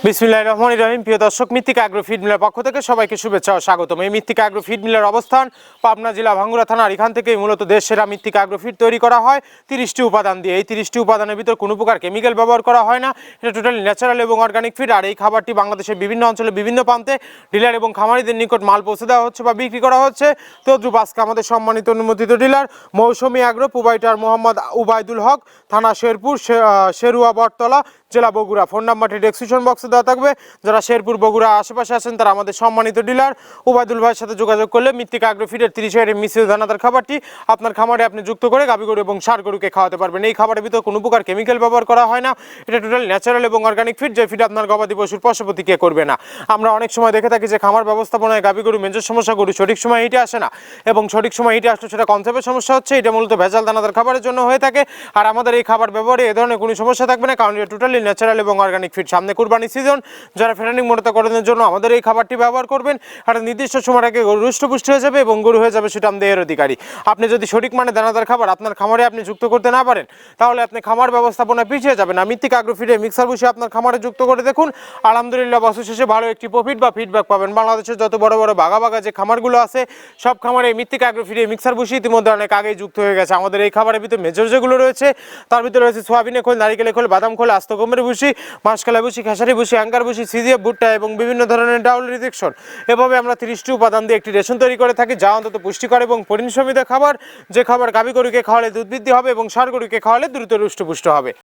বিসমিল্লাহির রহমানির রহিম। প্রিয় দর্শক, মৃত্তিকা অ্যাগ্রো ফিড মিলের পক্ষ থেকে সবাইকে শুভেচ্ছা ও স্বাগতম। এই মৃত্তিকা অ্যাগ্রো ফিড মিলের অবস্থান পাবনা জেলা ভাঙ্গুড়া থানার। এখান থেকেই মূলত দেশ সেরা মৃত্তিকা অ্যাগ্রো ফিড তৈরি করা হয় 30টি উপাদান দিয়ে। এই 30টি উপাদানের ভিতর কোনো প্রকার কেমিক্যাল ব্যবহার করা হয় না। এটা টোটালি ন্যাচারাল এবং অর্গানিক ফিড। আর এই খাবারটি বাংলাদেশের বিভিন্ন অঞ্চলে বিভিন্ন প্রান্তে ডিলার এবং খামারিদের নিকট মাল পৌঁছে দেওয়া হচ্ছে বা বিক্রি করা হচ্ছে। তদ্রুপ আজকে আমাদের সম্মানিত অনুমোদিত ডিলার মৌসুমী অ্যাগ্রো, প্রোভাইডার মোহাম্মদ উবায়দুল হক, থানা শেরপুর, শেরুয়া বটতলা, জেলা বগুড়া। ফোন নাম্বারটি ডেসক্রিপশন বক্সে দেওয়া থাকবে। যারা শেরপুর বগুড়া আশেপাশে আছেন তারা আমাদের সম্মানিত ডিলার উবায়দুল ভাইয়ের সাথে যোগাযোগ করলে মৃত্তিকা অ্যাগ্রো ফিডের 30 এর মিশ্রিত দানাদার খাবারটি আপনার খামারে আপনি যুক্ত করে গাভী গরু এবং ষাঁড় গরুকে খাওয়াতে পারবেন। এই খাবারের ভিতর কোনো প্রকার কেমিক্যাল ব্যবহার করা হয় না। এটা টোটাল ন্যাচারাল এবং অর্গানিক ফিড, যে ফিড আপনার গবাদি পশুর পশুপতিকে করবে না। আমরা অনেক সময় দেখে থাকি যে খামার ব্যবস্থাপনায় গাভী গরু মেজর সমস্যা, গরু সঠিক সময় হিটে আসে না এবং সঠিক সময় হিটে আসলে সেটা কনসেপ্টের সমস্যা হচ্ছে। এটা মূলত ভেজাল দানাদার খাবারের জন্য হয়ে থাকে। আর আমাদের এই খাবার ব্যবহারে এ ধরনের কোনো সমস্যা থাকবে না, কারণ এটা টোটালি ন্যাচারাল এবং অর্গানিক ফিড। সামনে কুরবানি সিজন, যারা ফেরানিং মোটাতাকরণের জন্য আমাদের এই খাবারটি ব্যবহার করবেন। আর নির্দিষ্ট সময় আগে গরু রুষ্টপুষ্ট হয়ে যাবে এবং গরু হয়ে যাবে সুঠাম দেহের অধিকারী। আপনি যদি সঠিক মানে দানাদার খাবার আপনার খামারে আপনি যুক্ত করতে না পারেন, তাহলে আপনি খামার ব্যবস্থাপনায় পিছিয়ে যাবেন। মৃত্তিকা অ্যাগ্রো ফিডে মিক্সার বসে আপনার খামারে যুক্ত করে দেখুন, আলহামদুলিল্লাহ বছর শেষে ভালো একটি প্রফিট বা ফিডব্যাক পাবেন। বাংলাদেশের যত বড় বড় বাঘা যে খামারগুলো আছে, সব খামারে মৃত্তিকা অ্যাগ্রো ফিডে মিক্সার বসে ইতিমধ্যে অনেক আগেই যুক্ত হয়ে গেছে। আমাদের এই খাবারের ভিতরে মেজর যেগুলো রয়েছে, তার ভিতরে রয়েছে সোয়াবিনের খোল, নারিকেলের খোল, বাদাম খোল, আস্ত গমের ভুসি, মাসকলাই ভুসি, খেসারি ভুসি, অ্যাঙ্কার ভুসি, সিজিএফ ভুট্টা এবং বিভিন্ন ধরনের ডাউল রিজেকশন। এভাবে আমরা 30টি উপাদান দিয়ে একটি রেশন তৈরি করে থাকি, যা অন্তত পুষ্টিকর এবং পরিণসমৃদ্ধ খাবার, যে খাবার গাভী গরুকে খাওয়ালে দুধ বৃদ্ধি হবে এবং ষাঁড় গরুকে খাওয়ালে দ্রুত রুষ্টপুষ্ট হবে।